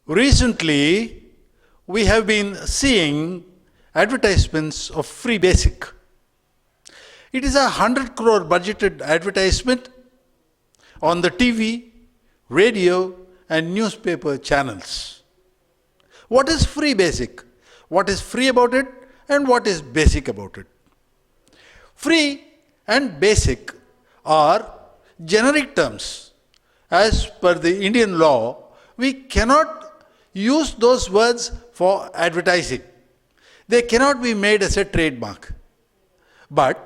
Recently, we have been seeing advertisements of Free Basic. It is a 100 crore budgeted advertisement on the TV, radio, and newspaper channels. What is Free Basic? What is free about it, and what is basic about it? Free and basic are generic terms. As per the Indian law, we cannot use those words for advertising. They cannot be made as a trademark. But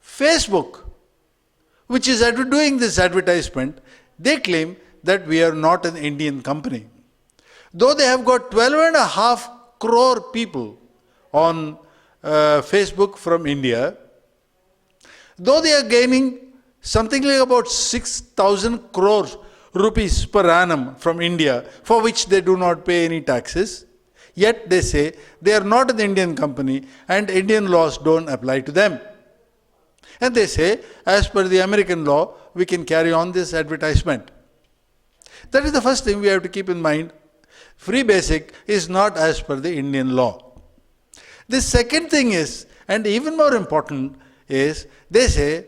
Facebook, which is doing this advertisement, they claim that we are not an Indian company. Though they have got 12.5 crore people on Facebook from India, though they are gaining something like about 6,000 crores rupees per annum from India, for which they do not pay any taxes, yet they say they are not an Indian company and Indian laws don't apply to them. And they say, as per the American law, we can carry on this advertisement. That is the first thing we have to keep in mind. Free Basic is not as per the Indian law. The second thing is, and even more important, is they say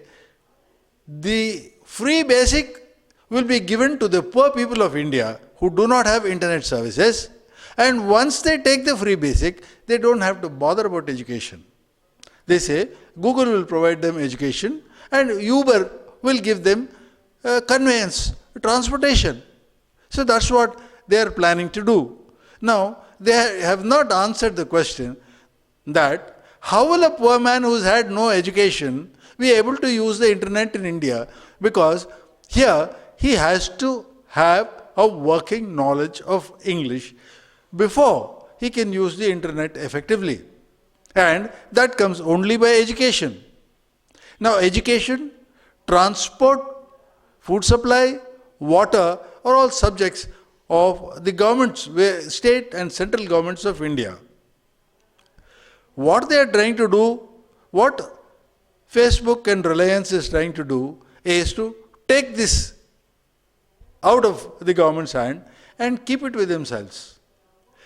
the Free Basic will be given to the poor people of India who do not have internet services, and once they take the Free Basic, they don't have to bother about education. They say Google will provide them education and Uber will give them conveyance, transportation. So that's what they are planning to do. Now, they have not answered the question that how will a poor man who's had no education be able to use the internet in India, because here he has to have a working knowledge of English before he can use the internet effectively. And that comes only by education. Now, education, transport, food supply, water are all subjects of the governments, state and central governments of India. What they are trying to do, what Facebook and Reliance is trying to do, is to take this out of the government's hand and keep it with themselves.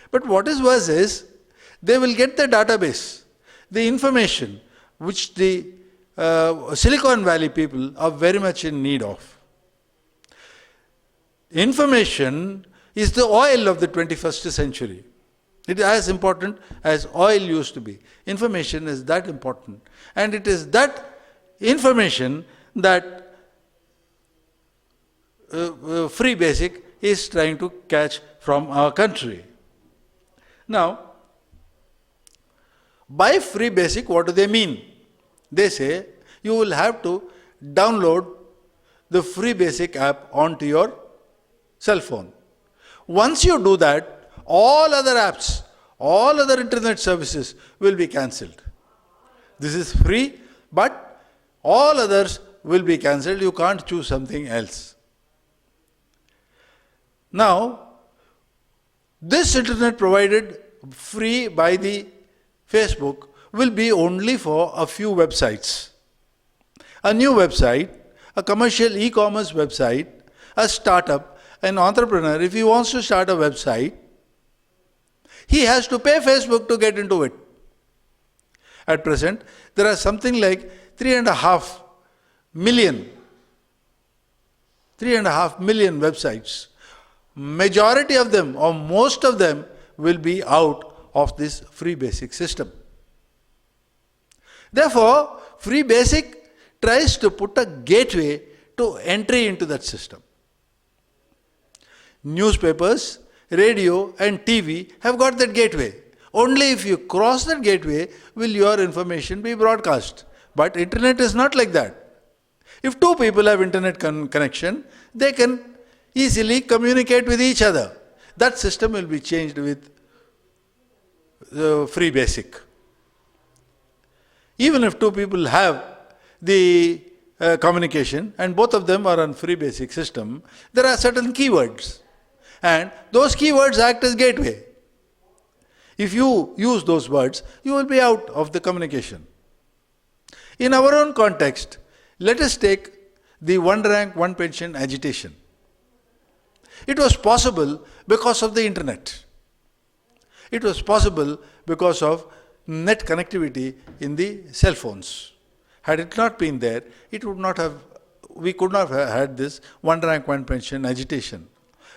But what is worse is, they will get the database, the information which the Silicon Valley people are very much in need of. Information is the oil of the 21st century. It is as important as oil used to be. Information is that important. And it is that information that Free Basic is trying to catch from our country. Now, by Free Basic, what do they mean? They say you will have to download the Free Basic app onto your cell phone. Once you do that, all other apps, all other internet services will be cancelled. This is free, but all others will be cancelled. You can't choose something else. Now, this internet provided free by the Facebook will be only for a few websites. A new website, a commercial e-commerce website, a startup, an entrepreneur, if he wants to start a website, he has to pay Facebook to get into it. At present, there are something like 3.5 million websites. Majority of them, or most of them, will be out of this Free Basic system. Therefore, Free Basic tries to put a gateway to entry into that system. Newspapers, radio and TV have got that gateway. Only if you cross that gateway will your information be broadcast. But internet is not like that. If two people have internet connection, they can easily communicate with each other. That system will be changed with Free Basic. Even if two people have the communication and both of them are on Free Basic system, there are certain keywords. And those keywords act as gateway. If you use those words, you will be out of the communication. In our own context, let us take the one rank, one pension agitation. It was possible because of the internet. It was possible because of net connectivity in the cell phones. Had it not been there, we could not have had this one rank, one pension agitation.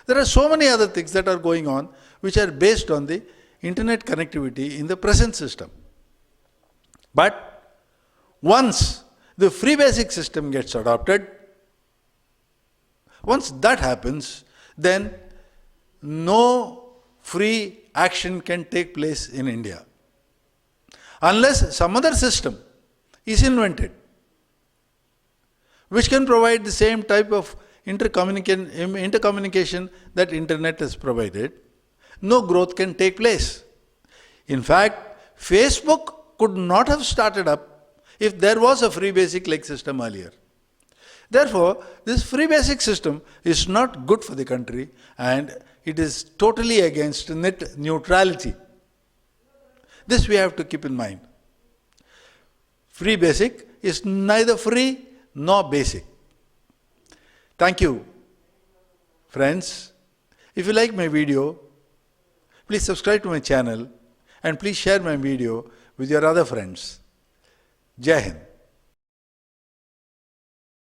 There are so many other things that are going on which are based on the internet connectivity in the present system. But once the free basic system gets adopted, once that happens, then no free action can take place in India. Unless some other system is invented, which can provide the same type of intercommunication that internet has provided, no growth can take place. In fact, Facebook could not have started up if there was a free basic like system earlier. Therefore, this free basic system is not good for the country and it is totally against net neutrality. This we have to keep in mind. Free basic is neither free nor basic. Thank you, friends. If you like my video, please subscribe to my channel and please share my video with your other friends. Jai Hind.